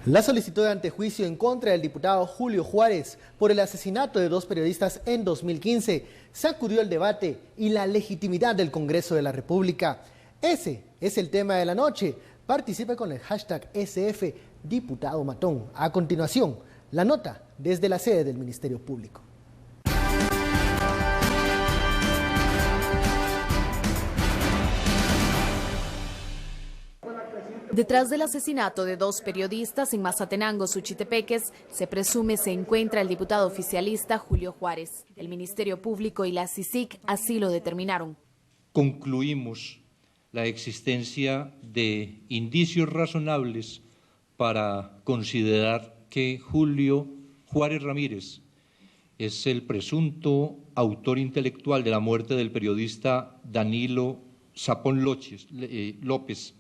La solicitud de antejuicio en contra del diputado Julio Juárez por el asesinato de 2 periodistas en 2015 sacudió el debate y la legitimidad del Congreso de la República. Ese es el tema de la noche. Participe con el hashtag SF Diputado Matón. A continuación, la nota desde la sede del Ministerio Público. Detrás del asesinato de 2 periodistas en Mazatenango, Suchitepeques, se presume se encuentra el diputado oficialista Julio Juárez. El Ministerio Público y la CICIG así lo determinaron. Concluimos la existencia de indicios razonables para considerar que Julio Juárez Ramírez es el presunto autor intelectual de la muerte del periodista Danilo Sapón López,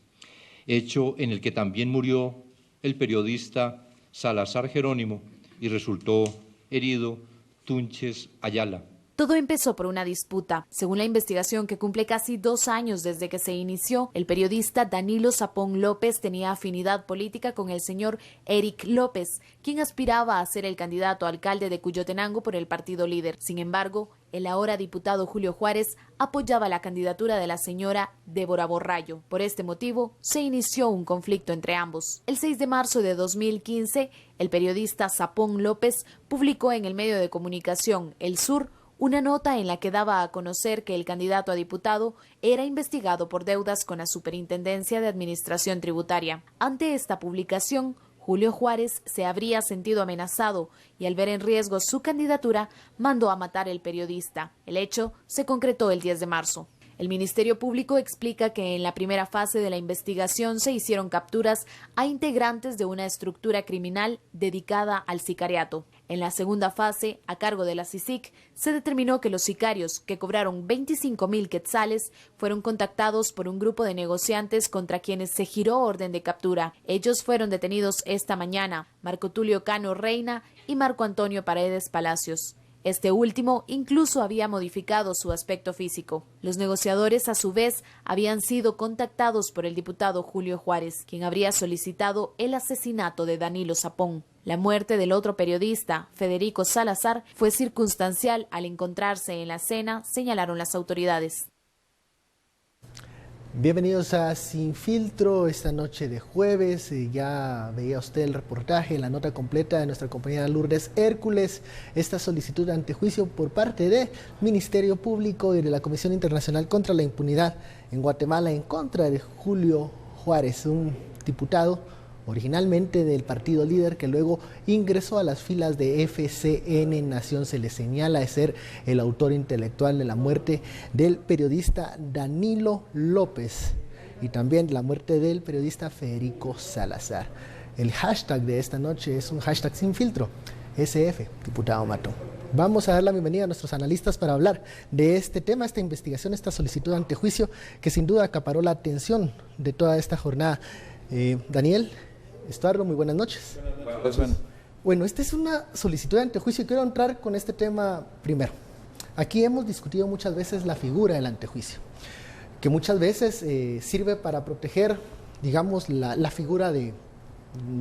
hecho en el que también murió el periodista Salazar Jerónimo y resultó herido Tunches Ayala. Todo empezó por una disputa. Según la investigación, que cumple casi 2 años desde que se inició, el periodista Danilo Sapón López tenía afinidad política con el señor Eric López, quien aspiraba a ser el candidato a alcalde de Cuyotenango por el partido líder. Sin embargo, el ahora diputado Julio Juárez apoyaba la candidatura de la señora Débora Borrallo. Por este motivo, se inició un conflicto entre ambos. El 6 de marzo de 2015, el periodista Sapón López publicó en el medio de comunicación El Sur una nota en la que daba a conocer que el candidato a diputado era investigado por deudas con la Superintendencia de Administración Tributaria. Ante esta publicación, Julio Juárez se habría sentido amenazado y al ver en riesgo su candidatura, mandó a matar al periodista. El hecho se concretó el 10 de marzo. El Ministerio Público explica que en la primera fase de la investigación se hicieron capturas a integrantes de una estructura criminal dedicada al sicariato. En la segunda fase, a cargo de la CICIG, se determinó que los sicarios, que cobraron 25,000 quetzales, fueron contactados por un grupo de negociantes contra quienes se giró orden de captura. Ellos fueron detenidos esta mañana, Marco Tulio Cano Reina y Marco Antonio Paredes Palacios. Este último incluso había modificado su aspecto físico. Los negociadores, a su vez, habían sido contactados por el diputado Julio Juárez, quien habría solicitado el asesinato de Danilo Sapón. La muerte del otro periodista, Federico Salazar, fue circunstancial al encontrarse en la escena, señalaron las autoridades. Bienvenidos a Sin Filtro, esta noche de jueves. Ya veía usted el reportaje, la nota completa de nuestra compañera Lourdes Hércules. Esta solicitud de antejuicio por parte del Ministerio Público y de la Comisión Internacional contra la Impunidad en Guatemala en contra de Julio Juárez, un diputado originalmente del partido líder que luego ingresó a las filas de FCN Nación. Se le señala de ser el autor intelectual de la muerte del periodista Danilo López y también la muerte del periodista Federico Salazar. El hashtag de esta noche es un hashtag sin filtro, SF Diputado Matón. Vamos a dar la bienvenida a nuestros analistas para hablar de este tema, esta investigación, esta solicitud de antejuicio que sin duda acaparó la atención de toda esta jornada. Daniel Estuardo, muy buenas noches. Buenas noches. Bueno, esta es una solicitud de antejuicio y quiero entrar con este tema primero. Aquí hemos discutido muchas veces la figura del antejuicio, que muchas veces sirve para proteger, digamos, la figura de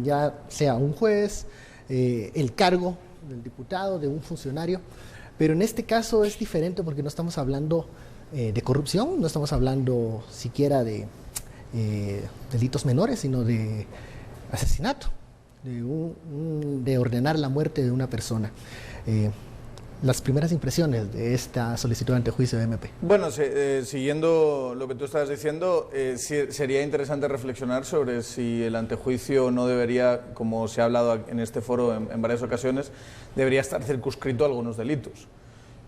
ya sea un juez, el cargo del diputado, de un funcionario, pero en este caso es diferente porque no estamos hablando de corrupción, no estamos hablando siquiera de delitos menores, sino de asesinato, de ordenar la muerte de una persona. Las primeras impresiones de esta solicitud de antejuicio de MP. Bueno, siguiendo lo que tú estabas diciendo, sería interesante reflexionar sobre si el antejuicio no debería, como se ha hablado en este foro en varias ocasiones, debería estar circunscrito a algunos delitos.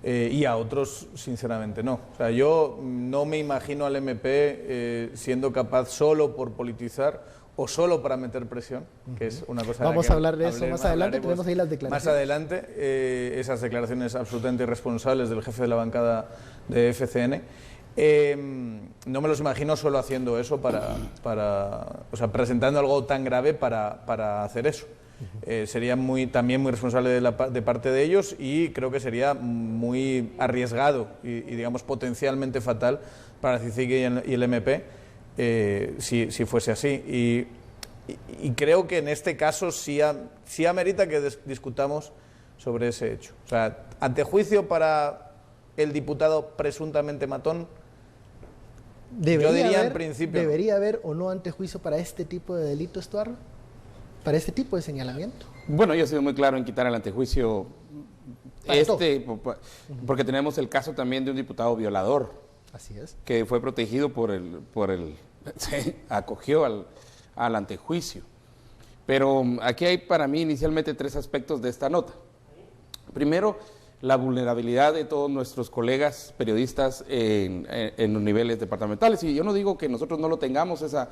Y a otros, sinceramente, no. O sea, yo no me imagino al MP siendo capaz solo por politizar o solo para meter presión, que es una cosa... Vamos a hablar de eso más adelante, tenemos ahí las declaraciones. Más adelante, esas declaraciones absolutamente irresponsables del jefe de la bancada de FCN. No me los imagino solo haciendo eso o sea, presentando algo tan grave para hacer eso. Sería también muy responsable de parte de ellos y creo que sería muy arriesgado y digamos potencialmente fatal para CICIG y el MP si fuese así. Y y creo que en este caso sí amerita que discutamos sobre ese hecho. O sea, antejuicio para el diputado presuntamente matón. Yo diría en principio. ¿Debería haber o no antejuicio para este tipo de delito, Estuardo? ¿Para este tipo de señalamiento? Bueno, yo he sido muy claro en quitar el antejuicio porque tenemos el caso también de un diputado violador. Así es. Que fue protegido se acogió al antejuicio. Pero aquí hay para mí inicialmente 3 aspectos de esta nota. Primero, la vulnerabilidad de todos nuestros colegas periodistas en los niveles departamentales. Y yo no digo que nosotros no lo tengamos esa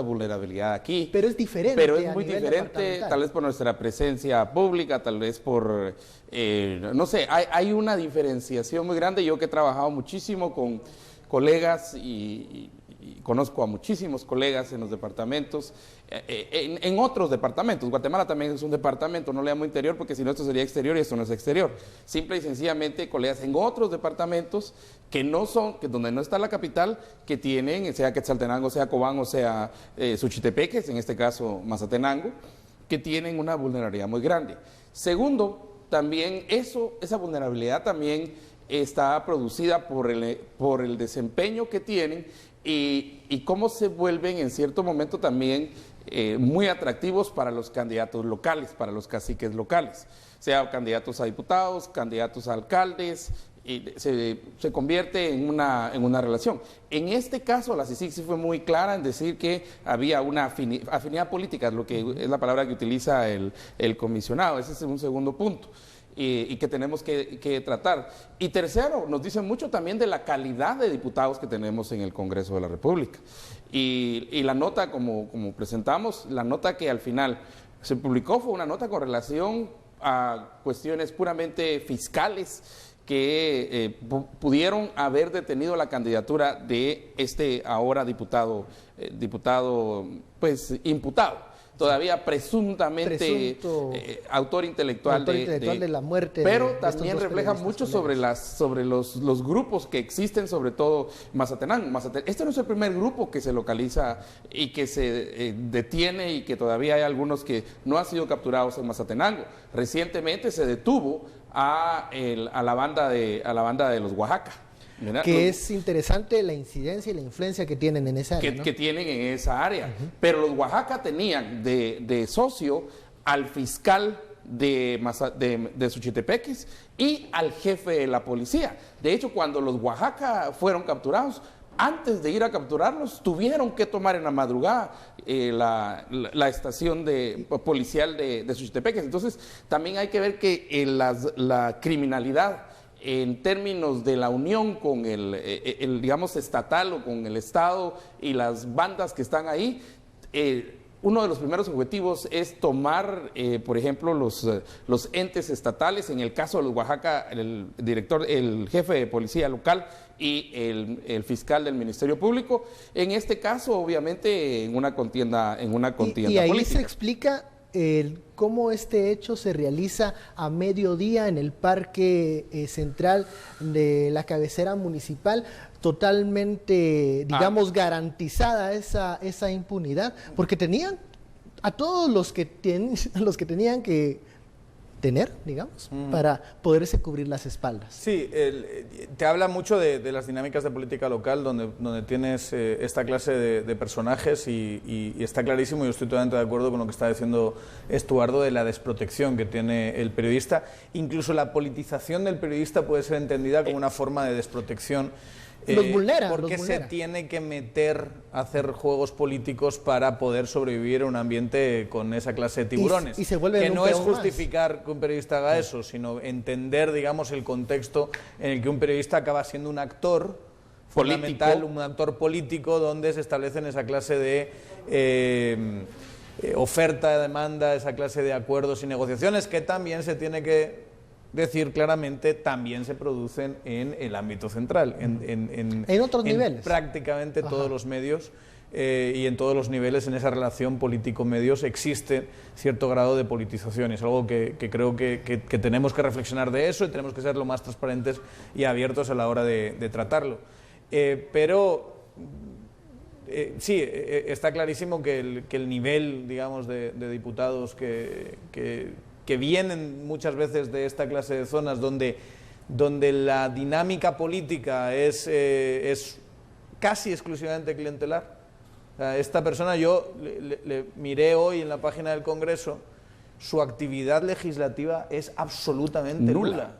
vulnerabilidad aquí. Pero es diferente. Pero es muy diferente, tal vez por nuestra presencia pública, tal vez por, no sé, hay una diferenciación muy grande. Yo que he trabajado muchísimo con colegas y conozco a muchísimos colegas en los departamentos, en otros departamentos. Guatemala también es un departamento, no le llamo interior porque si no esto sería exterior y esto no es exterior. Simple y sencillamente colegas en otros departamentos que no son, que donde no está la capital, que tienen, sea Quetzaltenango, sea Cobán o sea Suchitepeques, en este caso Mazatenango, que tienen una vulnerabilidad muy grande. Segundo, también esa vulnerabilidad también está producida por el desempeño que tienen y cómo se vuelven en cierto momento también muy atractivos para los candidatos locales, para los caciques locales, sea candidatos a diputados, candidatos a alcaldes, y se convierte en una relación. En este caso, la CICIG sí fue muy clara en decir que había una afinidad política, lo que es la palabra que utiliza el comisionado. Ese es un segundo punto. Y que tenemos que tratar. Y tercero, nos dicen mucho también de la calidad de diputados que tenemos en el Congreso de la República. Y la nota, como presentamos, la nota que al final se publicó fue una nota con relación a cuestiones puramente fiscales que pudieron haber detenido la candidatura de este ahora diputado pues imputado. Todavía presuntamente autor intelectual de la muerte. Pero también refleja mucho sobre los grupos que existen, sobre todo Mazatenango. Este no es el primer grupo que se localiza y que se detiene y que todavía hay algunos que no han sido capturados en Mazatenango. Recientemente se detuvo a la banda de los Oaxaca. Que es interesante la incidencia y la influencia que tienen en esa área. Que tienen en esa área. Pero los Oaxaca tenían de socio al fiscal de Suchitepeques y al jefe de la policía. De hecho, cuando los Oaxaca fueron capturados, antes de ir a capturarlos, tuvieron que tomar en la madrugada la estación policial de Suchitepeques. Entonces, también hay que ver que la criminalidad en términos de la unión con el digamos, estatal o con el Estado y las bandas que están ahí, uno de los primeros objetivos es tomar, por ejemplo, los entes estatales. En el caso de los Oaxaca, el jefe de policía local y el fiscal del Ministerio Público. En este caso, obviamente, en una contienda y ahí política. Se explica cómo este hecho se realiza a mediodía en el Parque Central de la cabecera municipal, totalmente, digamos, garantizada esa impunidad, porque tenían a todos los que tenían que tener, digamos, para poderse cubrir las espaldas. Sí, te habla mucho de las dinámicas de política local donde tienes esta clase de personajes y está clarísimo, y estoy totalmente de acuerdo con lo que está diciendo Estuardo de la desprotección que tiene el periodista. Incluso la politización del periodista puede ser entendida como una forma de desprotección. Los vulnera. Porque se tiene que meter a hacer juegos políticos para poder sobrevivir en un ambiente con esa clase de tiburones. Y se vuelve que no es justificar que un periodista haga eso, sino entender, digamos, el contexto en el que un periodista acaba siendo un actor fundamental, un actor político, donde se establecen esa clase de oferta, demanda, esa clase de acuerdos y negociaciones que también se tiene que decir claramente, también se producen en el ámbito central, en otros niveles. Prácticamente todos los medios y en todos los niveles, en esa relación político-medios existe cierto grado de politización. Es algo que creo que tenemos que reflexionar de eso y tenemos que ser lo más transparentes y abiertos a la hora de tratarlo. Pero sí, está clarísimo que el nivel, digamos, de diputados que vienen muchas veces de esta clase de zonas donde la dinámica política es casi exclusivamente clientelar. Esta persona, yo le miré hoy en la página del Congreso, su actividad legislativa es absolutamente nula.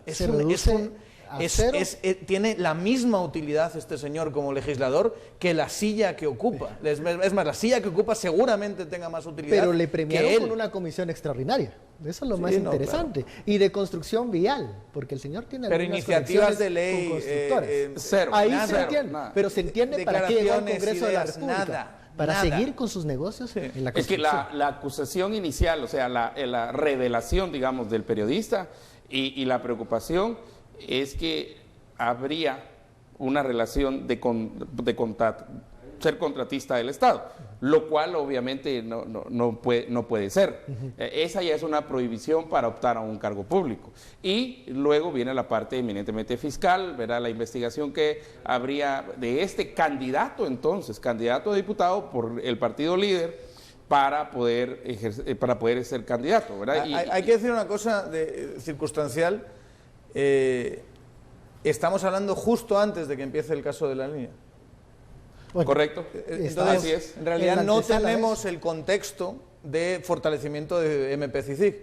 Tiene la misma utilidad este señor como legislador que la silla que ocupa. Es más, la silla que ocupa seguramente tenga más utilidad. Pero le premiaron que él. con una comisión extraordinaria. Eso es lo más interesante. Claro. Y de construcción vial, porque el señor tiene pero iniciativas de ley cero. Ahí nada, se entiende. Nada. Pero se entiende para qué llegó al Congreso de la República. Para seguir con sus negocios en la construcción. Es que la acusación inicial, o sea, la revelación, digamos, del periodista y la preocupación es que habría una relación de ser contratista del Estado, lo cual obviamente no puede ser. Esa ya es una prohibición para optar a un cargo público. Y luego viene la parte eminentemente fiscal, verá la investigación que habría de este candidato entonces, candidato a diputado por el partido líder, para poder ser candidato, ¿verdad? Hay que decir una cosa circunstancial. Estamos hablando justo antes de que empiece el caso de la línea. Bueno, correcto. Entonces, en realidad no tenemos el contexto de fortalecimiento de MP-CICIG.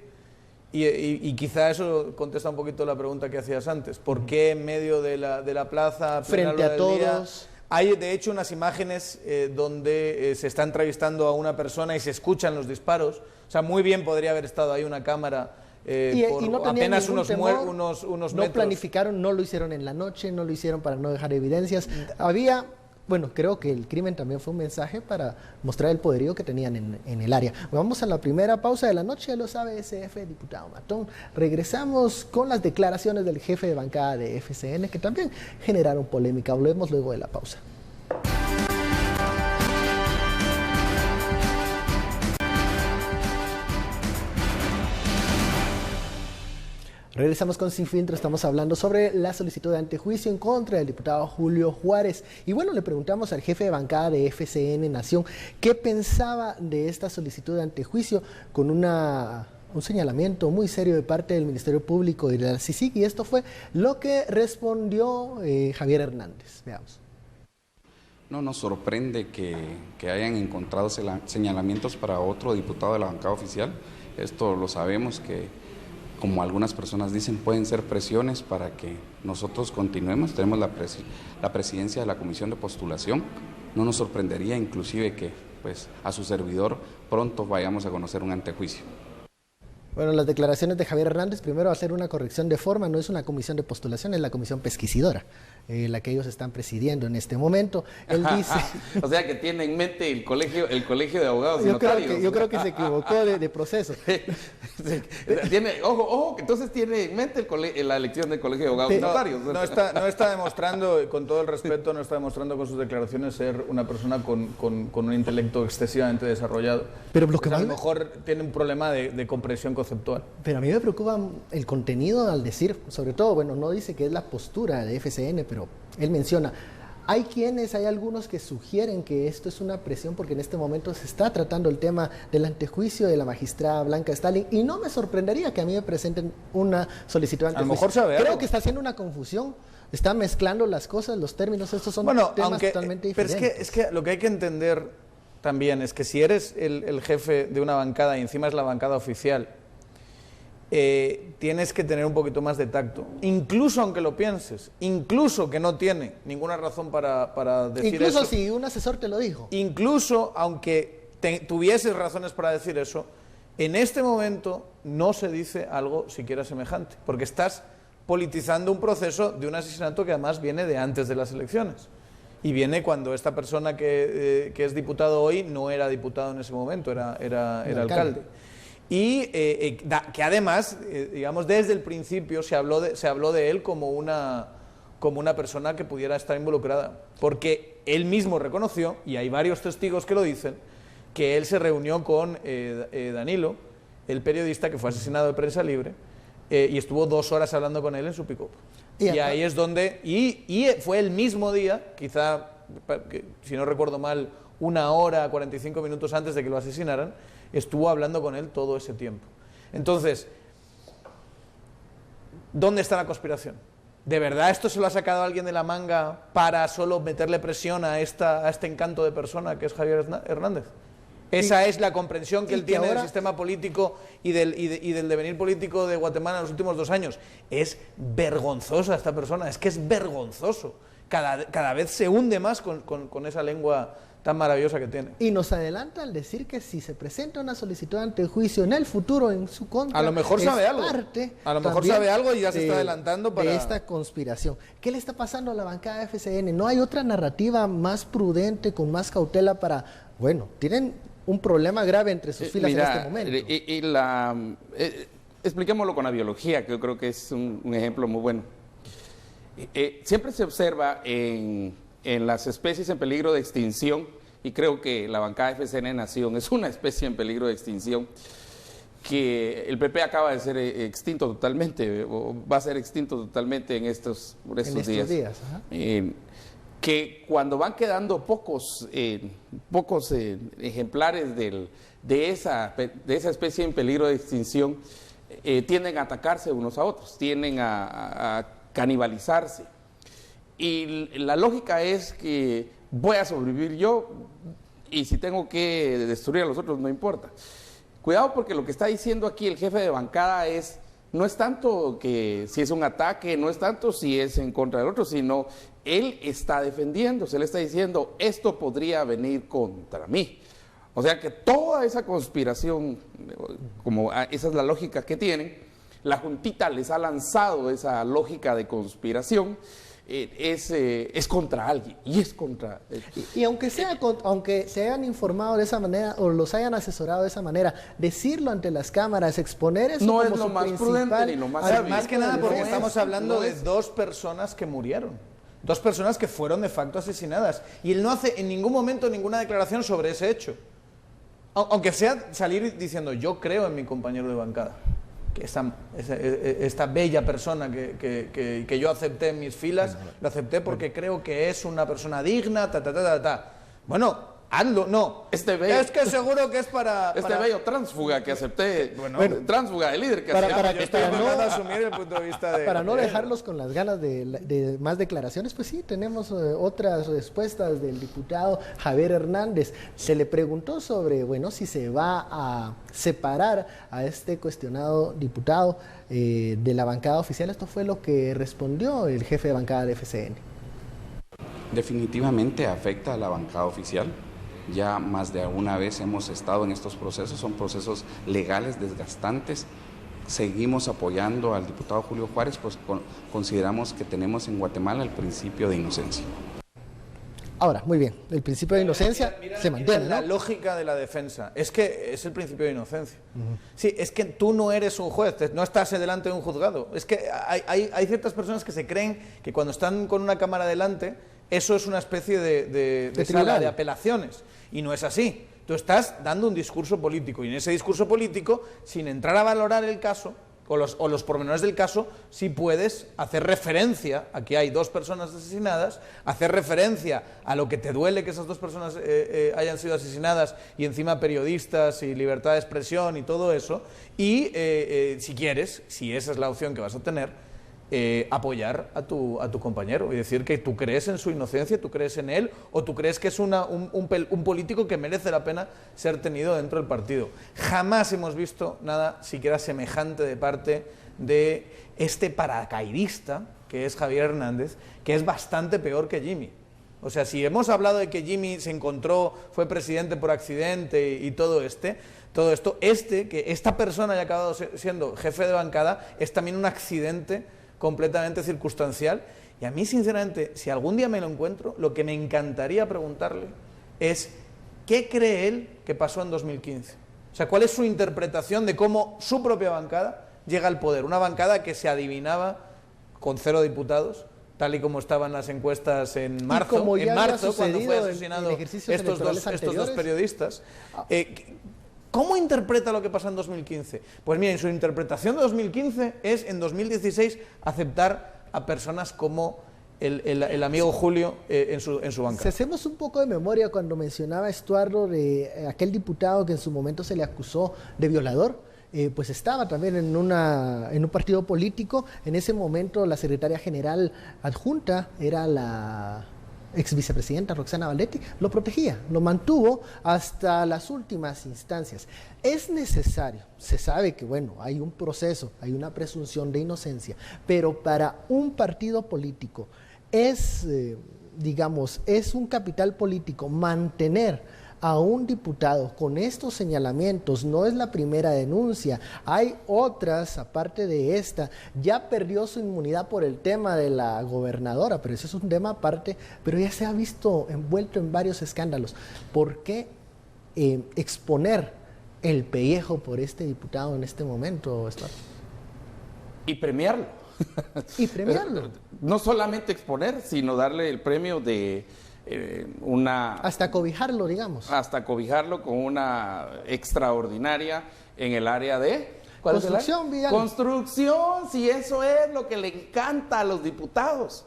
Y quizá eso contesta un poquito la pregunta que hacías antes. ¿Por qué en medio de la plaza, frente a todos? Hay de hecho unas imágenes donde se está entrevistando a una persona y se escuchan los disparos. O sea, muy bien podría haber estado ahí una cámara. Y no apenas unos metros. No planificaron, no lo hicieron en la noche, no lo hicieron para no dejar evidencias. Había, bueno, creo que el crimen también fue un mensaje para mostrar el poderío que tenían en el área. Vamos a la primera pausa de la noche, ya lo sabe SF, diputado Matón. Regresamos con las declaraciones del jefe de bancada de FCN, que también generaron polémica. Volvemos luego de la pausa. Regresamos con Sin Filtro, estamos hablando sobre la solicitud de antejuicio en contra del diputado Julio Juárez. Y bueno, le preguntamos al jefe de bancada de FCN Nación qué pensaba de esta solicitud de antejuicio con un señalamiento muy serio de parte del Ministerio Público y de la CICIG, y esto fue lo que respondió Javier Hernández. Veamos. No nos sorprende que hayan encontrado señalamientos para otro diputado de la bancada oficial. Esto lo sabemos que, como algunas personas dicen, pueden ser presiones para que nosotros continuemos. Tenemos la presidencia de la Comisión de Postulación. No nos sorprendería inclusive que pues, a su servidor pronto vayamos a conocer un antejuicio. Bueno, las declaraciones de Javier Hernández, primero hacer una corrección de forma, no es una comisión de postulación, es la comisión pesquisidora, la que ellos están presidiendo en este momento. Él dice... O sea que tiene en mente el colegio de abogados y notarios. Yo creo que se equivocó de proceso. Ojo, entonces tiene en mente la elección del colegio de abogados y notarios. No está demostrando, con todo el respeto, no está demostrando con sus declaraciones ser una persona con un intelecto excesivamente desarrollado. Pero lo que a lo mejor tiene un problema de comprensión conceptual. Pero a mí me preocupa el contenido al decir, sobre todo, bueno, no dice que es la postura de FCN, pero él menciona, hay algunos que sugieren que esto es una presión porque en este momento se está tratando el tema del antejuicio de la magistrada Blanca Stalin, y no me sorprendería que a mí me presenten una solicitud de antejuicio. A lo mejor sabe algo. Creo que está haciendo una confusión, está mezclando las cosas, los términos, estos son temas totalmente diferentes. Pero es que lo que hay que entender también es que si eres el jefe de una bancada y encima es la bancada oficial, tienes que tener un poquito más de tacto, incluso aunque lo pienses, incluso que no tiene ninguna razón para decir eso. Incluso si un asesor te lo dijo. Incluso aunque tuvieses razones para decir eso, en este momento no se dice algo siquiera semejante, porque estás politizando un proceso de un asesinato que además viene de antes de las elecciones. Y viene cuando esta persona que es diputado hoy no era diputado en ese momento, era alcalde. Y que además, digamos, desde el principio se habló de él como una persona que pudiera estar involucrada, porque él mismo reconoció, y hay varios testigos que lo dicen, que él se reunió con Danilo, el periodista que fue asesinado de Prensa Libre, y estuvo 2 horas hablando con él en su pick-up. Y ahí es donde, y fue el mismo día, quizá, si no recuerdo mal, 1 hora, 45 minutos antes de que lo asesinaran, estuvo hablando con él todo ese tiempo. Entonces, ¿dónde está la conspiración? ¿De verdad esto se lo ha sacado alguien de la manga para solo meterle presión a este encanto de persona que es Javier Hernández? Esa es la comprensión que él tiene del sistema político y del devenir político de Guatemala en los últimos 2 años. Es vergonzosa esta persona, es que es vergonzoso. Cada vez se hunde más con esa lengua tan maravillosa que tiene. Y nos adelanta al decir que si se presenta una solicitud ante juicio en el futuro en su contra, a lo mejor sabe algo. A lo mejor sabe algo y ya se está adelantando para... de esta conspiración. ¿Qué le está pasando a la bancada de FCN? ¿No hay otra narrativa más prudente, con más cautela para... Bueno, tienen un problema grave entre sus filas en este momento. Expliquémoslo con la biología, que yo creo que es un ejemplo muy bueno. Siempre se observa en las especies en peligro de extinción, y creo que la bancada FCN Nación es una especie en peligro de extinción, que el PP acaba de ser extinto totalmente, o va a ser extinto totalmente en estos días. Ajá. Que cuando van quedando pocos ejemplares de esa especie en peligro de extinción, tienden a atacarse unos a otros, tienden a canibalizarse. Y la lógica es que voy a sobrevivir yo, y si tengo que destruir a los otros no importa. Cuidado, porque lo que está diciendo aquí el jefe de bancada no es tanto que si es un ataque, no es tanto si es en contra del otro, sino él está defendiéndose, él está diciendo, esto podría venir contra mí. O sea que toda esa conspiración, como esa es la lógica que tienen, la juntita les ha lanzado esa lógica de conspiración, es contra alguien, y es contra... Y aunque se hayan informado de esa manera, o los hayan asesorado de esa manera, decirlo ante las cámaras, exponer eso no como es lo más prudente ni lo más sabio. Más que nada porque estamos hablando de 2 personas que murieron. 2 personas que fueron de facto asesinadas. Y él no hace en ningún momento ninguna declaración sobre ese hecho. Aunque sea salir diciendo, yo creo en mi compañero de bancada, que esta bella persona que yo acepté en mis filas, lo acepté porque creo que es una persona digna, Bueno, hazlo, no. Es que seguro que es para... bello tránsfuga que acepté, tránsfuga, el líder que para no dejarlos con las ganas de más declaraciones, pues sí, tenemos otras respuestas del diputado Javier Hernández. Se le preguntó sobre, si se va a separar a este cuestionado diputado de la bancada oficial. Esto fue lo que respondió el jefe de bancada de FCN. Definitivamente afecta a la bancada oficial. Ya más de una vez hemos estado en estos procesos, son procesos legales desgastantes. Seguimos apoyando al diputado Julio Juárez, pues consideramos que tenemos en Guatemala el principio de inocencia. Ahora, muy bien, el principio de inocencia se mantiene, ¿no? La lógica de la defensa es que es el principio de inocencia. Sí, es que tú no eres un juez, no estás delante de un juzgado. Es que hay ciertas personas que se creen que cuando están con una cámara delante, eso es una especie de sala de apelaciones, y no es así. Tú estás dando un discurso político, y en ese discurso político, sin entrar a valorar el caso o los pormenores del caso, sí puedes hacer referencia a que hay 2 personas asesinadas, hacer referencia a lo que te duele que esas 2 personas hayan sido asesinadas, y encima periodistas y libertad de expresión y todo eso, y si quieres, si esa es la opción que vas a tener, apoyar a tu compañero y decir que tú crees en su inocencia, tú crees en él, o tú crees que es un político que merece la pena ser tenido dentro del partido. Jamás hemos visto nada siquiera semejante de parte de este paracaidista que es Javier Hernández, que es bastante peor que Jimmy. O sea, si hemos hablado de que Jimmy se encontró, fue presidente por accidente y todo esto, que esta persona haya acabado siendo jefe de bancada, es también un accidente completamente circunstancial. Y a mí, sinceramente, si algún día me lo encuentro, lo que me encantaría preguntarle es ¿qué cree él que pasó en 2015? O sea, ¿cuál es su interpretación de cómo su propia bancada llega al poder? Una bancada que se adivinaba con 0 diputados, tal y como estaban las encuestas en marzo, cuando fue asesinado estos dos periodistas. ¿Cómo interpreta lo que pasa en 2015? Pues miren, su interpretación de 2015 es en 2016 aceptar a personas como el amigo Julio en su banca. Si hacemos un poco de memoria, cuando mencionaba Estuardo de aquel diputado que en su momento se le acusó de violador, pues estaba también en un partido político. En ese momento la secretaria general adjunta era la ex vicepresidenta Roxana Valdetti, lo protegía, lo mantuvo hasta las últimas instancias. Es necesario, se sabe que bueno, hay un proceso, hay una presunción de inocencia, pero para un partido político es, digamos, es un capital político mantener a un diputado con estos señalamientos. No es la primera denuncia, hay otras aparte de esta. Ya perdió su inmunidad por el tema de la gobernadora, pero ese es un tema aparte, pero ya se ha visto envuelto en varios escándalos. ¿Por qué exponer el pellejo por este diputado en este momento, Estuardo? Y premiarlo. Y premiarlo. No solamente exponer, sino darle el premio de hasta cobijarlo, digamos. Hasta cobijarlo con una extraordinaria en el área de... Construcción, Vidal. Construcción, si eso es lo que le encanta a los diputados.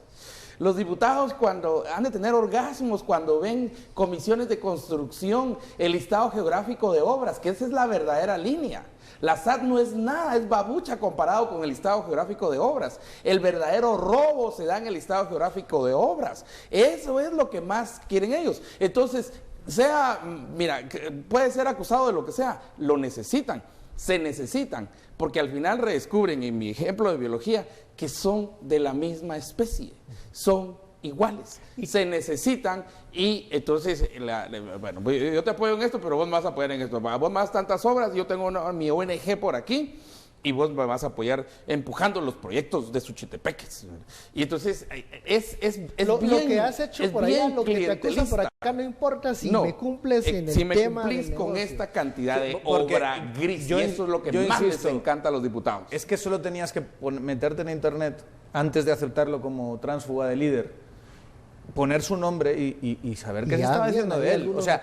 Los diputados cuando han de tener orgasmos, cuando ven comisiones de construcción, el listado geográfico de obras, que esa es la verdadera línea. La SAT no es nada, es babucha comparado con el listado geográfico de obras. El verdadero robo se da en el listado geográfico de obras. Eso es lo que más quieren ellos. Entonces, mira, puede ser acusado de lo que sea, lo necesitan, se necesitan, porque al final redescubren, en mi ejemplo de biología, que son de la misma especie, son iguales, se necesitan y entonces, bueno, yo te apoyo en esto, pero vos me vas a apoyar en esto, vos me das tantas obras, yo tengo mi ONG por aquí y vos me vas a apoyar empujando los proyectos de Suchitepeques. Y entonces es lo bien, que has hecho por allá, lo que te acusan por acá, no importa si me cumples en el si me tema cumplís con negocio. Esta cantidad de obra gris, y eso es lo que más les encanta a los diputados. Es que solo tenías que meterte en internet antes de aceptarlo como tránsfuga de líder, poner su nombre y saber qué se estaba diciendo de él. O sea,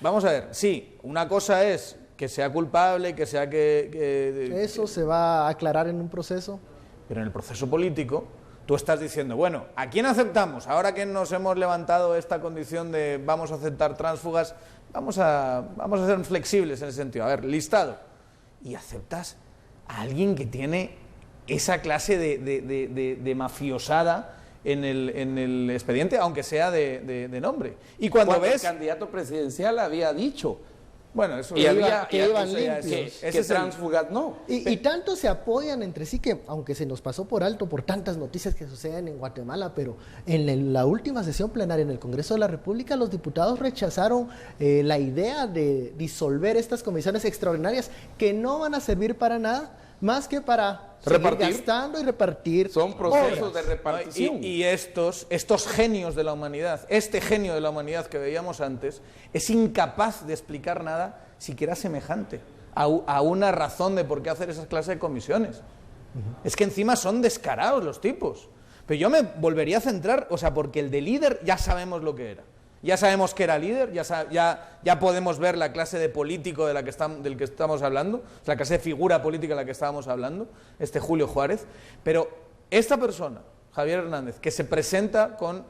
vamos a ver, sí, una cosa es que sea culpable, que sea eso se va a aclarar en un proceso. Pero en el proceso político, tú estás diciendo, bueno, ¿a quién aceptamos? Ahora que nos hemos levantado esta condición de vamos a aceptar tránsfugas, vamos a ser flexibles en ese sentido. A ver, listado. Y aceptas a alguien que tiene esa clase de mafiosada en el expediente, aunque sea de nombre. Y cuando ves... el candidato presidencial había dicho... Bueno, eso y que iban limpios, que tránsfugas no. Y tanto se apoyan entre sí que, aunque se nos pasó por alto por tantas noticias que suceden en Guatemala, pero en la última sesión plenaria en el Congreso de la República, los diputados rechazaron la idea de disolver estas comisiones extraordinarias que no van a servir para nada más que para seguir gastando y repartir. Son procesos de repartición. Y estos genios de la humanidad, este genio de la humanidad que veíamos antes, es incapaz de explicar nada siquiera semejante a una razón de por qué hacer esas clases de comisiones. Es que encima son descarados los tipos. Pero yo me volvería a centrar, o sea, porque el de líder ya sabemos lo que era. Ya sabemos que era líder, ya podemos ver la clase de político del que estamos hablando, la clase de figura política de la que estábamos hablando, este Julio Juárez. Pero esta persona, Javier Hernández, que se presenta con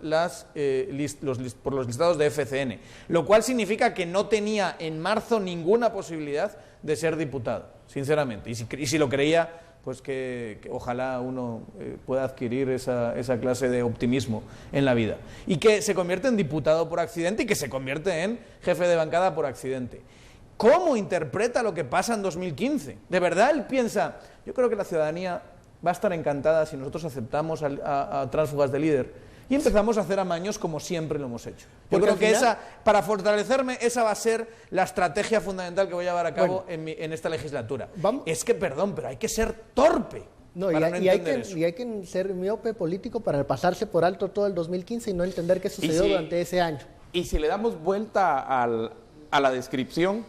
por los listados de FCN, lo cual significa que no tenía en marzo ninguna posibilidad de ser diputado, sinceramente. Y si lo creía, pues que ojalá uno pueda adquirir esa clase de optimismo en la vida. Y que se convierte en diputado por accidente y que se convierte en jefe de bancada por accidente. ¿Cómo interpreta lo que pasa en 2015? ¿De verdad él piensa? Yo creo que la ciudadanía va a estar encantada si nosotros aceptamos a tránsfugas de líder y empezamos a hacer amaños como siempre lo hemos hecho. Yo creo que para fortalecerme, esa va a ser la estrategia fundamental que voy a llevar a cabo en esta legislatura. Es que, perdón, pero hay que ser torpe. Y hay que ser miope político para pasarse por alto todo el 2015 y no entender qué sucedió durante ese año. Y si le damos vuelta a la descripción,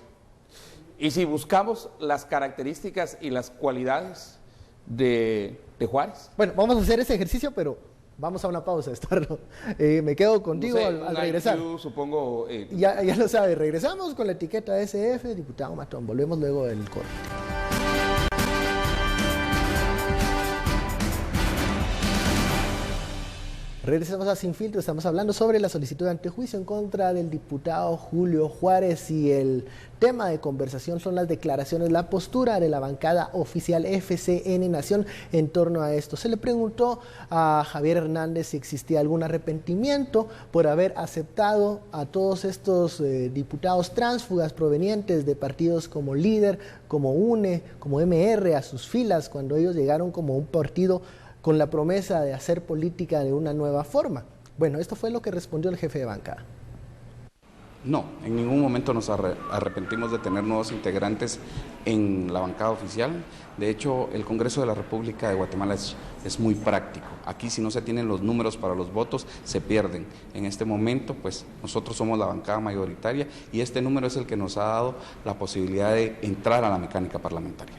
y si buscamos las características y las cualidades de Juárez. Bueno, vamos a hacer ese ejercicio, pero... Vamos a una pausa, Estuardo. Me quedo contigo al regresar. IQ, supongo. Ya lo sabes, regresamos con la etiqueta SF, diputado Matón. Volvemos luego del corte. Regresamos a Sin Filtro, estamos hablando sobre la solicitud de antejuicio en contra del diputado Julio Juárez y el tema de conversación son las declaraciones, la postura de la bancada oficial FCN Nación en torno a esto. Se le preguntó a Javier Hernández si existía algún arrepentimiento por haber aceptado a todos estos diputados tránsfugas provenientes de partidos como Líder, como UNE, como MR a sus filas cuando ellos llegaron como un partido con la promesa de hacer política de una nueva forma. Bueno, esto fue lo que respondió el jefe de bancada. No, en ningún momento nos arrepentimos de tener nuevos integrantes en la bancada oficial. De hecho, el Congreso de la República de Guatemala es muy práctico. Aquí, si no se tienen los números para los votos, se pierden. En este momento, pues, nosotros somos la bancada mayoritaria y este número es el que nos ha dado la posibilidad de entrar a la mecánica parlamentaria.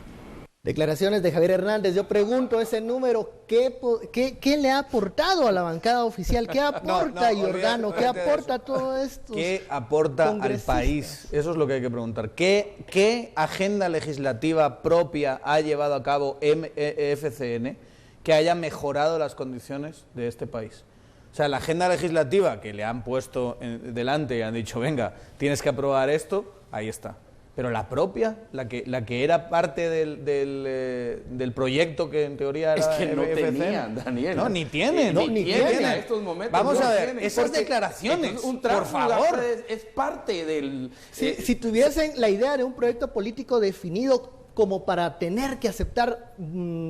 Declaraciones de Javier Hernández. Yo pregunto, ese número, ¿qué le ha aportado a la bancada oficial? ¿Qué aporta Giordano? ¿Qué aporta todo esto? ¿Qué aporta al país? Eso es lo que hay que preguntar. ¿Qué agenda legislativa propia ha llevado a cabo FCN que haya mejorado las condiciones de este país? O sea, la agenda legislativa que le han puesto delante y han dicho, venga, tienes que aprobar esto, ahí está. Pero la propia, la que era parte del proyecto que en teoría era es que no FCN. Tenían, Daniel. No, ni tienen. Ni tienen a estos momentos. Vamos a ver, tienen, esas declaraciones, por favor. Es parte del... Si tuviesen la idea de un proyecto político definido como para tener que aceptar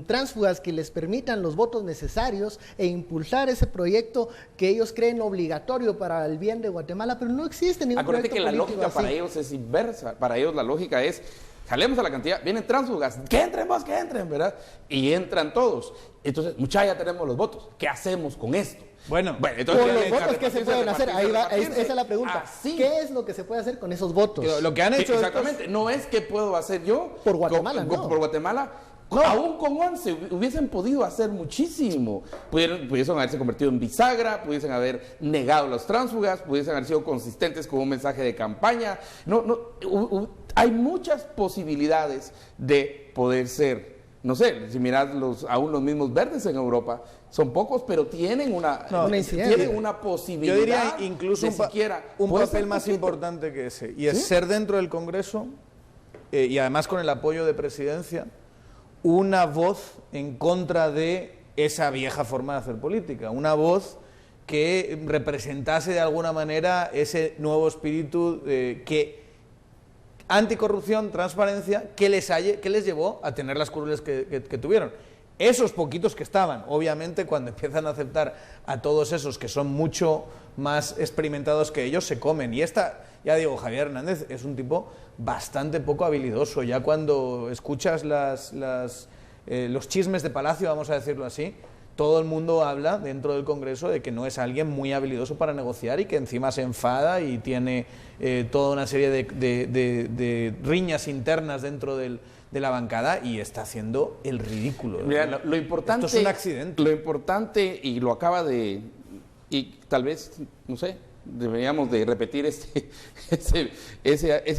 tránsfugas que les permitan los votos necesarios e impulsar ese proyecto que ellos creen obligatorio para el bien de Guatemala, pero no existe ningún Acuérdate proyecto que la político lógica así. para ellos es inversa. Para ellos la lógica es, jalemos a la cantidad, vienen tránsfugas, que entren vos, que entren, ¿verdad? Y entran todos. Entonces, muchachos, ya tenemos los votos. ¿Qué hacemos con esto? Bueno, Por los votos, ¿qué se pueden hacer? Ahí va, esa es la pregunta. Así. ¿Qué es lo que se puede hacer con esos votos? Lo que han hecho exactamente. No es que puedo hacer yo. Por Guatemala, no. Por Guatemala. No. Aún con 11 hubiesen podido hacer muchísimo. Pudiesen haberse convertido en bisagra, pudiesen haber negado las tránsfugas, pudiesen haber sido consistentes con un mensaje de campaña. Hay muchas posibilidades de poder ser. No sé, si miras aún los mismos verdes en Europa, son pocos, pero tienen una posibilidad. Yo diría incluso un papel más poquito importante que ese, y es ser dentro del Congreso, y además con el apoyo de Presidencia, una voz en contra de esa vieja forma de hacer política, una voz que representase de alguna manera ese nuevo espíritu anticorrupción, transparencia, que les llevó a tener las curules que tuvieron. Esos poquitos que estaban, obviamente, cuando empiezan a aceptar a todos esos que son mucho más experimentados que ellos, se comen. Y ya digo, Javier Hernández es un tipo bastante poco habilidoso. Ya cuando escuchas los chismes de Palacio, vamos a decirlo así, todo el mundo habla dentro del Congreso de que no es alguien muy habilidoso para negociar y que encima se enfada y tiene toda una serie de riñas internas dentro de la bancada y está haciendo el ridículo. Mira, lo importante, esto es un accidente. Lo importante, y lo acaba de... Y tal vez, no sé, deberíamos de repetir ese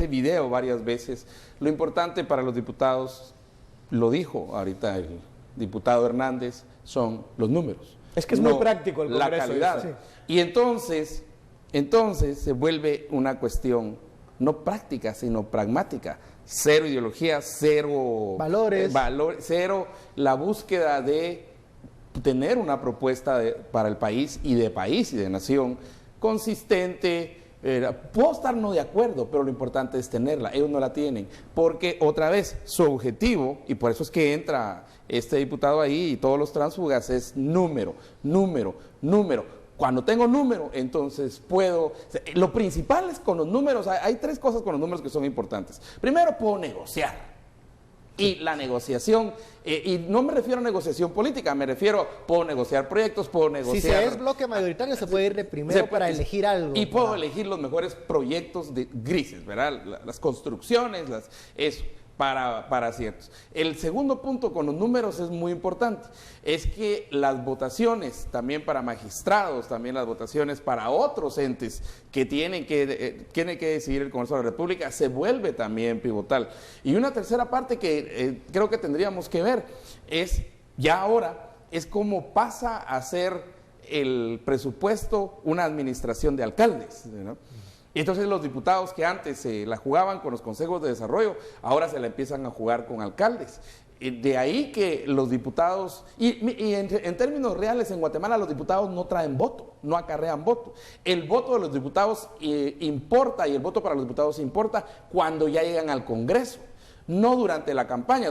video varias veces. Lo importante para los diputados, lo dijo ahorita el diputado Hernández, son los números. Es que es muy práctico el Congreso. La calidad. Sí. Y entonces se vuelve una cuestión no práctica, sino pragmática. Cero ideología, cero valores, cero la búsqueda de tener una propuesta para el país y de nación consistente. Puedo estar no de acuerdo, pero lo importante es tenerla. Ellos no la tienen, porque otra vez su objetivo, y por eso es que entra este diputado ahí y todos los tránsfugas, es número. Cuando tengo número, entonces puedo... Lo principal es con los números, hay tres cosas con los números que son importantes. Primero, puedo negociar. Y la negociación, y no me refiero a negociación política, me refiero, puedo negociar proyectos, puedo negociar... Si se es bloque mayoritario, se puede ir de primero para elegir algo. Y puedo elegir los mejores proyectos grises, ¿verdad? Las construcciones, eso. Para ciertos. El segundo punto con los números es muy importante, es que las votaciones también para magistrados, también las votaciones para otros entes que tienen que decidir el Congreso de la República, se vuelve también pivotal. Y una tercera parte que creo que tendríamos que ver es, ya ahora, es cómo pasa a ser el presupuesto una administración de alcaldes, ¿no? Y entonces los diputados que antes se la jugaban con los consejos de desarrollo, ahora se la empiezan a jugar con alcaldes. De ahí que los diputados, y en términos reales en Guatemala los diputados no traen voto, no acarrean voto. El voto de los diputados importa, y el voto para los diputados importa cuando ya llegan al Congreso. No durante la campaña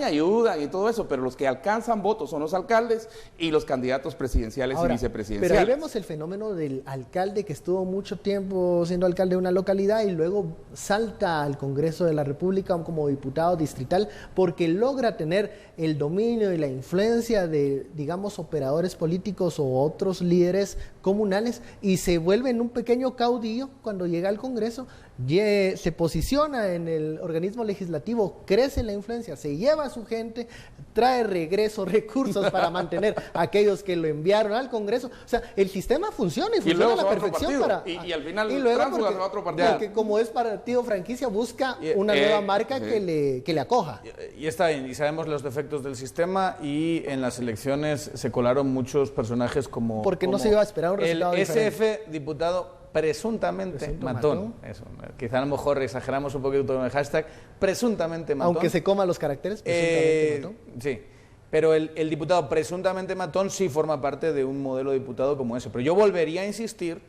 ayudan y todo eso, pero los que alcanzan votos son los alcaldes y los candidatos presidenciales y vicepresidenciales. Pero ahí vemos el fenómeno del alcalde que estuvo mucho tiempo siendo alcalde de una localidad y luego salta al Congreso de la República como diputado distrital porque logra tener el dominio y la influencia de, digamos, operadores políticos o otros líderes comunales y se vuelve en un pequeño caudillo cuando llega al Congreso, se posiciona en el organismo legislativo, crece la influencia, se lleva a su gente, trae regreso recursos para mantener a aquellos que lo enviaron al Congreso. O sea, el sistema funciona y funciona a la perfección y al final y luego tránsfugas a otro partido. Porque como es partido franquicia, busca una nueva marca que le acoja. Y está bien, y sabemos los defectos del sistema, y en las elecciones se colaron muchos personajes como... Porque no se iba a esperar un resultado diferente. SF diputado presuntamente matón. Eso, quizá a lo mejor exageramos un poquito con el hashtag, presuntamente matón. Aunque se coma los caracteres, presuntamente matón. Sí, pero el diputado presuntamente matón sí forma parte de un modelo de diputado como ese. Pero yo volvería a insistir,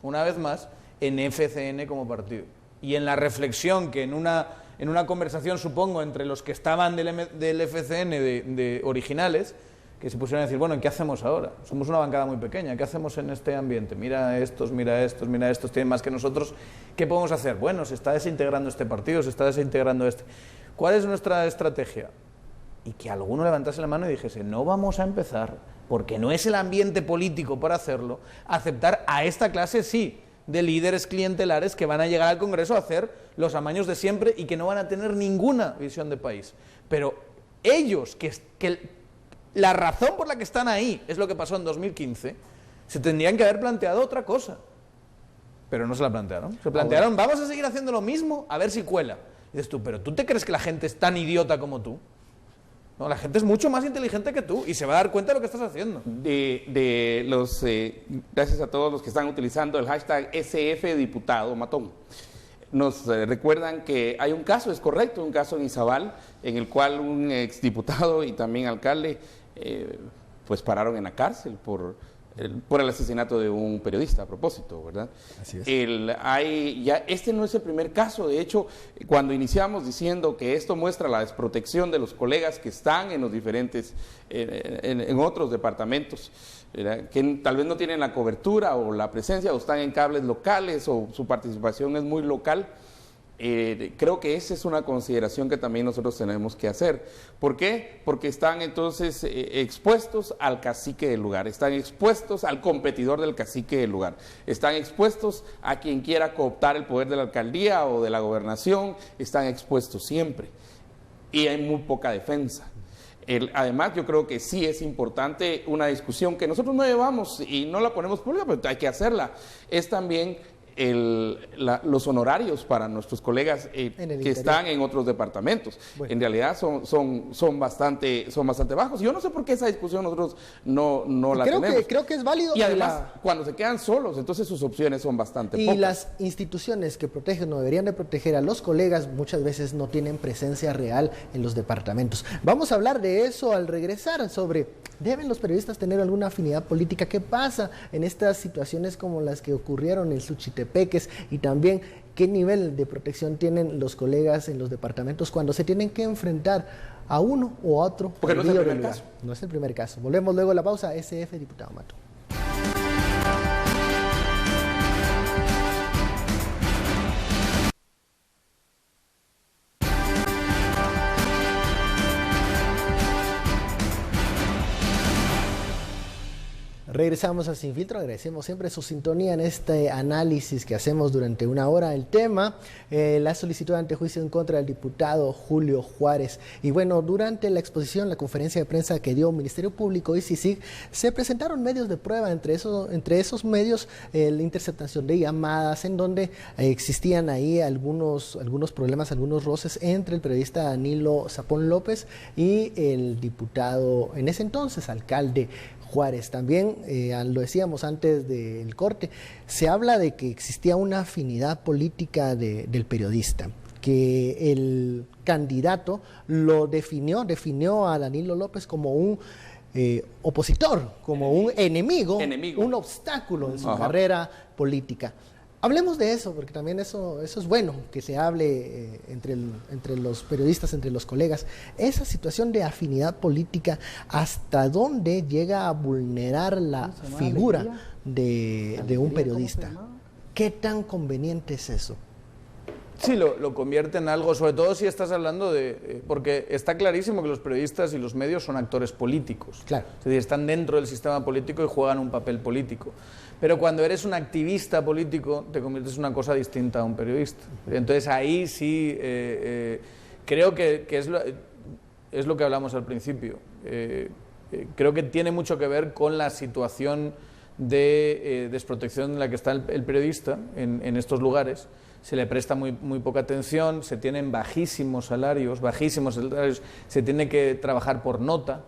una vez más, en FCN como partido. Y en la reflexión que en una conversación, supongo, entre los que estaban del FCN de originales, que se pusieron a decir, bueno, ¿qué hacemos ahora? Somos una bancada muy pequeña, ¿qué hacemos en este ambiente? Mira estos, tienen más que nosotros, ¿qué podemos hacer? Bueno, se está desintegrando este partido, se está desintegrando este. ¿Cuál es nuestra estrategia? Y que alguno levantase la mano y dijese, no vamos a empezar, porque no es el ambiente político para hacerlo, aceptar a esta clase, sí, de líderes clientelares que van a llegar al Congreso a hacer los amaños de siempre y que no van a tener ninguna visión de país. Pero ellos, la razón por la que están ahí es lo que pasó en 2015, se tendrían que haber planteado otra cosa. Pero no se la plantearon. Se plantearon, vamos a seguir haciendo lo mismo, a ver si cuela. Y dices tú, ¿pero tú te crees que la gente es tan idiota como tú? No, la gente es mucho más inteligente que tú y se va a dar cuenta de lo que estás haciendo. Gracias a todos los que están utilizando el hashtag SF Diputado Matón. Nos recuerdan que hay un caso, es correcto, un caso en Izabal, en el cual un exdiputado y también alcalde pues pararon en la cárcel por el asesinato de un periodista, a propósito, ¿verdad? Así es. Este no es el primer caso. De hecho, cuando iniciamos diciendo que esto muestra la desprotección de los colegas que están en los diferentes, en otros departamentos, ¿verdad?, que tal vez no tienen la cobertura o la presencia, o están en cables locales, o su participación es muy local. Creo que esa es una consideración que también nosotros tenemos que hacer. ¿Por qué? Porque están entonces expuestos al cacique del lugar, están expuestos al competidor del cacique del lugar, están expuestos a quien quiera cooptar el poder de la alcaldía o de la gobernación, están expuestos siempre. Y hay muy poca defensa. Además, yo creo que sí es importante una discusión que nosotros no llevamos y no la ponemos pública, pero hay que hacerla. Es también los honorarios para nuestros colegas que están en otros departamentos. Bueno, en realidad son bastante bajos. Yo no sé por qué esa discusión nosotros no la tenemos. Creo que es válido. Y además, cuando se quedan solos, entonces sus opciones son bastante pocas. Y las instituciones que protegen o deberían de proteger a los colegas muchas veces no tienen presencia real en los departamentos. Vamos a hablar de eso al regresar, sobre ¿deben los periodistas tener alguna afinidad política? ¿Qué pasa en estas situaciones como las que ocurrieron en Suchitepeques? Y también qué nivel de protección tienen los colegas en los departamentos cuando se tienen que enfrentar a uno u otro. Porque no es el primer caso. No es el primer caso. Volvemos luego a la pausa. SF Diputado Mato. Regresamos a Sin Filtro, agradecemos siempre su sintonía en este análisis que hacemos durante una hora. El tema, la solicitud de antejuicio en contra del diputado Julio Juárez. Y bueno, durante la exposición, la conferencia de prensa que dio Ministerio Público y CICIG, se presentaron medios de prueba, entre esos medios la interceptación de llamadas, en donde existían ahí algunos problemas, algunos roces entre el periodista Danilo Sapón López y el diputado, en ese entonces, alcalde Juárez. También, lo decíamos antes del corte, se habla de que existía una afinidad política del periodista, que el candidato lo definió a Danilo López como un opositor, como un enemigo, un obstáculo en su carrera política. Hablemos de eso, porque también eso es bueno, que se hable entre los periodistas, entre los colegas. Esa situación de afinidad política, ¿hasta dónde llega a vulnerar la figura de un periodista? ¿Qué tan conveniente es eso? Sí, lo convierte en algo, sobre todo si estás hablando porque está clarísimo que los periodistas y los medios son actores políticos. Claro. Es decir, están dentro del sistema político y juegan un papel político. Pero cuando eres un activista político, te conviertes en una cosa distinta a un periodista. Entonces ahí sí creo que es lo que hablamos al principio. Creo que tiene mucho que ver con la situación de desprotección en la que está el periodista en estos lugares. Se le presta muy poca atención, se tienen bajísimos salarios, se tiene que trabajar por nota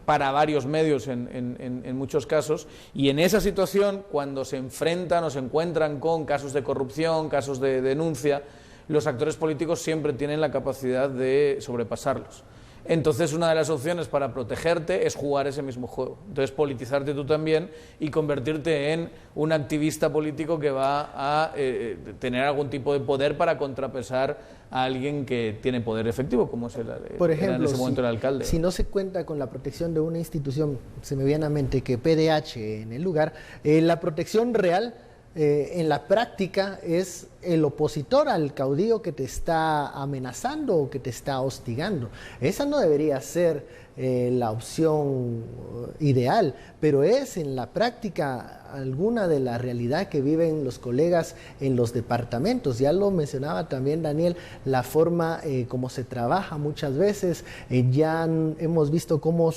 para varios medios en muchos casos, y en esa situación, cuando se enfrentan o se encuentran con casos de corrupción, casos de denuncia, los actores políticos siempre tienen la capacidad de sobrepasarlos. Entonces, una de las opciones para protegerte es jugar ese mismo juego. Entonces, politizarte tú también y convertirte en un activista político que va a tener algún tipo de poder para contrapesar a alguien que tiene poder efectivo, como es por ejemplo, en ese momento el alcalde. Si no se cuenta con la protección de una institución, se me viene a mente que PDH en el lugar, la protección real en la práctica es el opositor al caudillo que te está amenazando o que te está hostigando. Esa no debería ser la opción ideal, pero es en la práctica alguna de la realidad que viven los colegas en los departamentos. Ya lo mencionaba también Daniel, la forma como se trabaja muchas veces. Ya hemos visto cómo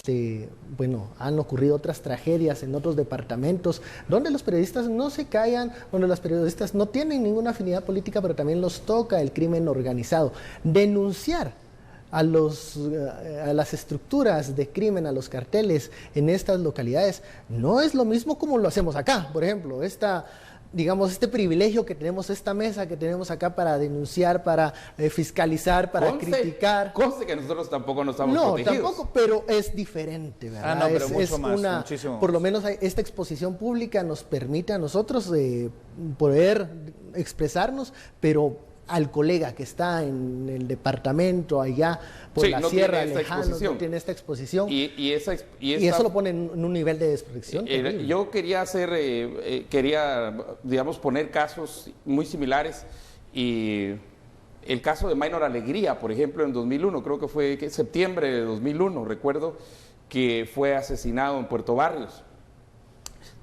han ocurrido otras tragedias en otros departamentos, donde los periodistas no se callan, donde los periodistas no tienen ninguna afinidad política, pero también los toca el crimen organizado. Denunciar a las estructuras de crimen, a los carteles en estas localidades, no es lo mismo como lo hacemos acá. Por ejemplo, este privilegio que tenemos, esta mesa que tenemos acá para denunciar, para fiscalizar, para criticar. Conste que nosotros tampoco nos estamos protegidos. No, tampoco, pero es diferente, ¿verdad? No, pero mucho más, muchísimo. Por lo menos esta exposición pública nos permite a nosotros poder expresarnos, pero al colega que está en el departamento allá por la sierra lejana, no tiene esta exposición, y eso lo pone en un nivel de desprotección. Yo quería digamos, poner casos muy similares, y el caso de Minor Alegría, por ejemplo, en 2001, creo que fue septiembre de 2001, recuerdo que fue asesinado en Puerto Barrios.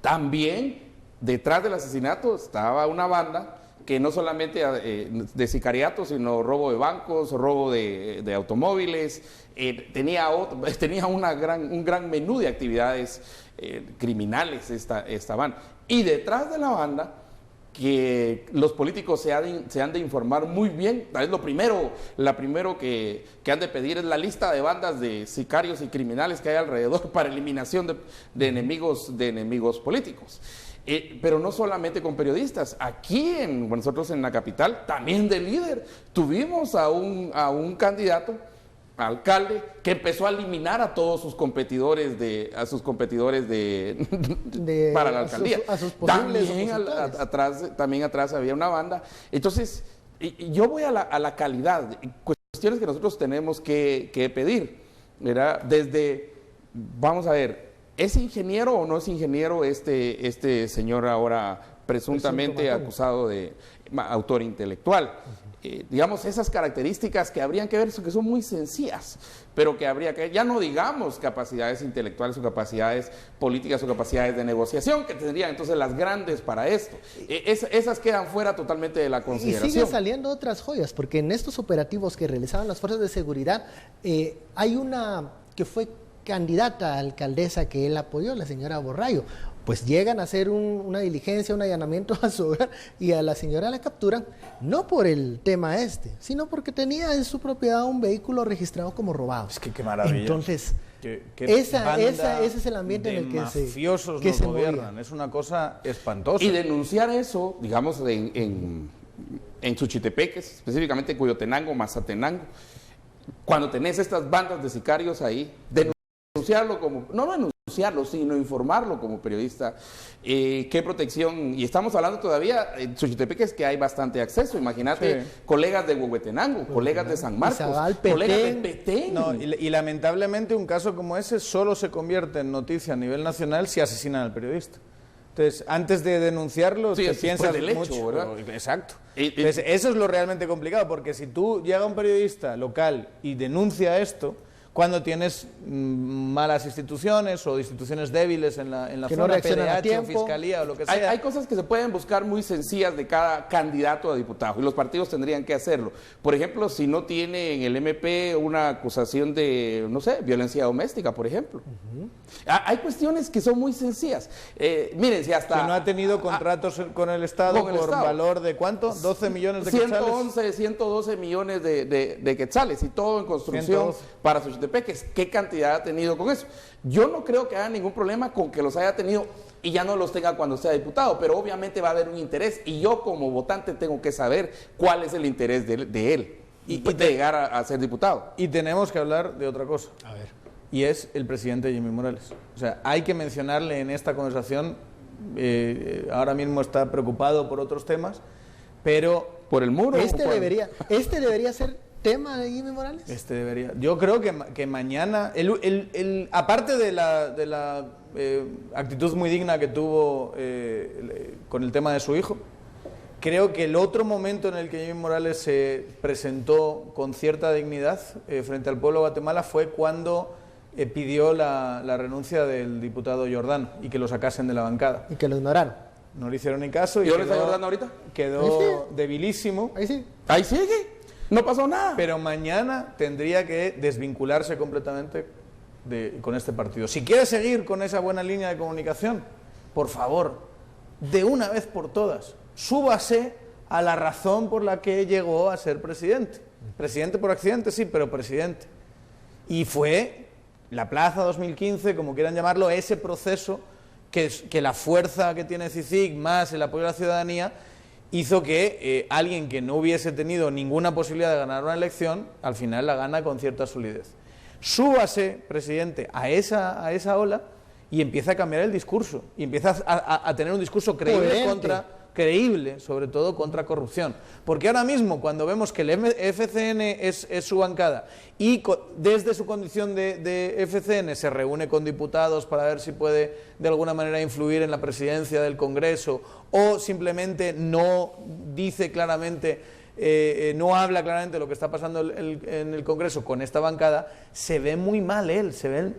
También detrás del asesinato estaba una banda que no solamente de sicariato, sino robo de bancos, robo de automóviles, tenía un gran menú de actividades criminales esta banda. Y detrás de la banda, que los políticos se han de informar muy bien. Tal vez la primero que han de pedir es la lista de bandas de sicarios y criminales que hay alrededor para eliminación de enemigos políticos. Pero no solamente con periodistas. Aquí nosotros en la capital, también de líder, tuvimos a un candidato a alcalde que empezó a eliminar a todos sus competidores para la alcaldía. También atrás había una banda. Entonces, yo voy a la calidad, cuestiones que nosotros tenemos que pedir, ¿verdad? Vamos a ver, ¿es ingeniero o no es ingeniero este señor ahora presuntamente acusado de autor intelectual? Digamos, esas características que habrían que ver, que son muy sencillas, pero que habría que, ya no digamos capacidades intelectuales o capacidades políticas o capacidades de negociación, que tendrían entonces las grandes para esto. Esas quedan fuera totalmente de la consideración. Y siguen saliendo otras joyas, porque en estos operativos que realizaban las fuerzas de seguridad, hay una que fue candidata a alcaldesa que él apoyó, la señora Borrayo. pues llegan a hacer una diligencia, un allanamiento a su hogar y a la señora la capturan, no por el tema sino porque tenía en su propiedad un vehículo registrado como robado. Es que qué maravilla. Entonces, ese es el ambiente en el que mafiosos que nos se gobiernan. movía. Es una cosa espantosa. Y denunciar eso, digamos, en Suchitepeques, específicamente en Cuyotenango, Mazatenango, cuando tenés estas bandas de sicarios ahí, denunciarlo como, no denunciarlo, sino informarlo como periodista, qué protección, y estamos hablando todavía en Suchitepeques que hay bastante acceso, imagínate, colegas de Huehuetenango, colegas de San Marcos, Izabal, colegas de Petén. No, y lamentablemente un caso como ese solo se convierte en noticia a nivel nacional si asesinan al periodista. Entonces, antes de denunciarlo, te piensas mucho, ¿verdad? Exacto. Entonces, eso es lo realmente complicado, porque si tú llega un periodista local y denuncia esto, cuando tienes malas instituciones o instituciones débiles en la que zona, no PDH tiempo, o Fiscalía o lo que sea. Hay cosas que se pueden buscar muy sencillas de cada candidato a diputado y los partidos tendrían que hacerlo. Por ejemplo, si no tiene en el MP una acusación de, no sé, violencia doméstica, por ejemplo. Hay cuestiones que son muy sencillas. Miren, si hasta... Que no ha tenido contratos con el Estado por valor de ¿cuánto? 12 millones de quetzales. 112 millones de quetzales y todo en construcción 112. para Suchitepeques. ¿Qué cantidad ha tenido con eso? Yo no creo que haya ningún problema con que los haya tenido y ya no los tenga cuando sea diputado, pero obviamente va a haber un interés y yo como votante tengo que saber cuál es el interés de él y de llegar a ser diputado. Y tenemos que hablar de otra cosa. A ver. Y es el presidente Jimmy Morales. O sea, hay que mencionarle en esta conversación, ahora mismo está preocupado por otros temas, pero... ¿Por el muro? Este debería ser tema de Jimmy Morales. Este debería. Yo creo que mañana, aparte de la actitud muy digna que tuvo con el tema de su hijo, creo que el otro momento en el que Jimmy Morales se presentó con cierta dignidad frente al pueblo de Guatemala fue cuando pidió la renuncia del diputado Jordano y que lo sacasen de la bancada. Y que lo ignoraron. No le hicieron ni caso. ¿Y dónde está Jordano ahorita? Quedó debilísimo. Ahí sí. Ahí sigue. No pasó nada. Pero mañana tendría que desvincularse completamente con este partido. Si quiere seguir con esa buena línea de comunicación, por favor, de una vez por todas, súbase a la razón por la que llegó a ser presidente. Presidente por accidente, sí, pero presidente. Y fue la Plaza 2015, como quieran llamarlo, ese proceso que la fuerza que tiene CICIG más el apoyo de la ciudadanía hizo que alguien que no hubiese tenido ninguna posibilidad de ganar una elección, al final la gana con cierta solidez. Súbase, presidente, a esa ola y empieza a cambiar el discurso. Y empieza a tener un discurso creíble, sobre todo contra corrupción. Porque ahora mismo, cuando vemos que el FCN es su bancada y desde su condición de FCN se reúne con diputados para ver si puede de alguna manera influir en la presidencia del Congreso o simplemente no dice claramente, no habla claramente de lo que está pasando en el Congreso con esta bancada, se ve muy mal él, se ve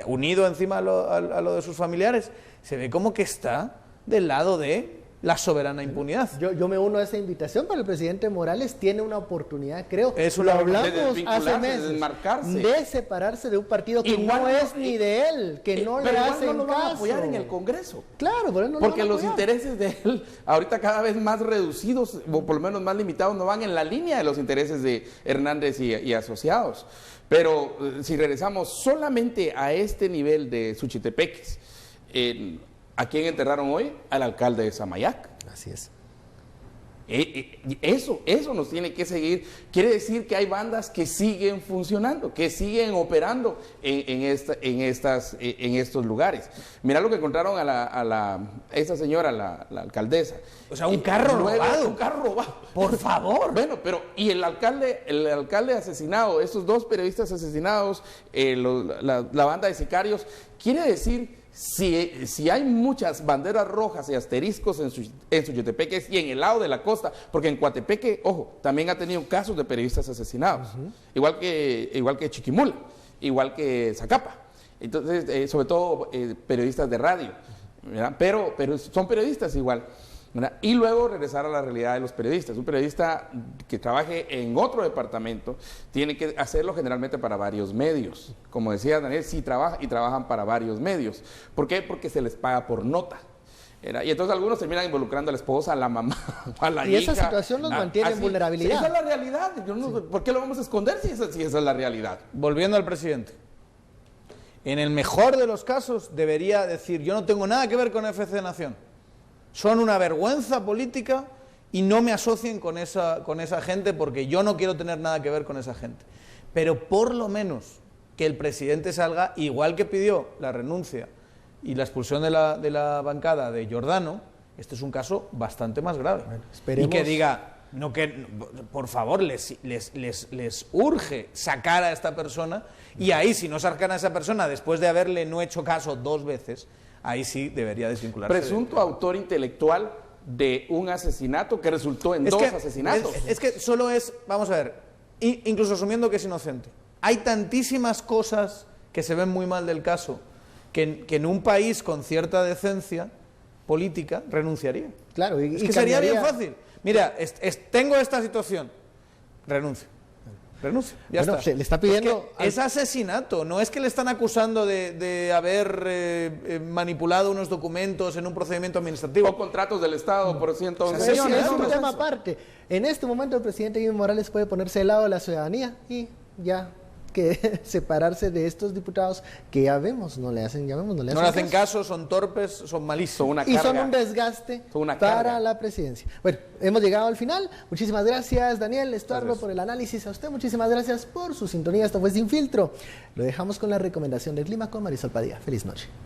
unido encima a lo de sus familiares, se ve como que está del lado de la soberana impunidad. Yo me uno a esa invitación, pero el presidente Morales tiene una oportunidad, creo, lo hablamos hace meses, de separarse de un partido que igual no es ni de él, que no le hacen no lo van a caso. apoyar en el Congreso. Claro, pero él no porque lo van a los intereses de él, ahorita cada vez más reducidos, o por lo menos más limitados, no van en la línea de los intereses de Hernández y asociados. Pero si regresamos solamente a este nivel de Suchitepeques, ¿a quién enterraron hoy? Al alcalde de Samayac. Así es. Eso nos tiene que seguir. Quiere decir que hay bandas que siguen funcionando, que siguen operando en estos lugares. Mira lo que encontraron a esa señora, la alcaldesa. O sea, un carro robado. Un carro robado. Por favor. Bueno, pero y el alcalde asesinado, estos dos periodistas asesinados, la banda de sicarios, quiere decir... Si hay muchas banderas rojas y asteriscos en Suchitepeques y en el lado de la costa, porque en Coatepeque, ojo, también ha tenido casos de periodistas asesinados, igual que Chiquimula, igual que Zacapa, entonces, sobre todo periodistas de radio, ¿verdad? Pero son periodistas igual. ¿verdad? Y luego regresar a la realidad de los periodistas. Un periodista que trabaje en otro departamento tiene que hacerlo generalmente para varios medios. Como decía Daniel, sí trabaja y trabajan para varios medios. ¿Por qué? Porque se les paga por nota. Y entonces algunos terminan involucrando a la esposa, a la mamá, a la hija. Y esa situación los mantiene en vulnerabilidad. Esa es la realidad. ¿Por qué lo vamos a esconder si esa es la realidad? Volviendo al presidente. En el mejor de los casos debería decir, yo no tengo nada que ver con FC Nación. Son una vergüenza política y no me asocien con esa gente porque yo no quiero tener nada que ver con esa gente. Pero por lo menos que el presidente salga, igual que pidió la renuncia y la expulsión de la bancada de Giordano, este es un caso bastante más grave. Bueno, esperemos. Y que diga, por favor, les urge sacar a esta persona, y ahí si no sacan a esa persona después de haberle no hecho caso 2 veces, ahí sí debería desvincularse. Presunto autor intelectual de un asesinato que resultó en 2 asesinatos. Es que solo es, vamos a ver, incluso asumiendo que es inocente, hay tantísimas cosas que se ven muy mal del caso que en un país con cierta decencia política renunciaría. Claro, es que sería bien fácil. Mira, tengo esta situación, renuncio. Ya bueno, está. Se le está pidiendo... Es asesinato, no es que le están acusando de haber manipulado unos documentos en un procedimiento administrativo. O contratos del Estado por 111 Es millones. un tema aparte. En este momento el presidente Evo Morales puede ponerse del lado de la ciudadanía y ya que separarse de estos diputados que ya vemos, no le hacen caso, son torpes, son malísimos. Y son un desgaste para la presidencia. Bueno, hemos llegado al final. Muchísimas gracias, Daniel, Estuardo, por el análisis. A usted, muchísimas gracias por su sintonía. Esto fue Sin Filtro. Lo dejamos con la recomendación del clima con Marisol Padilla. Feliz noche.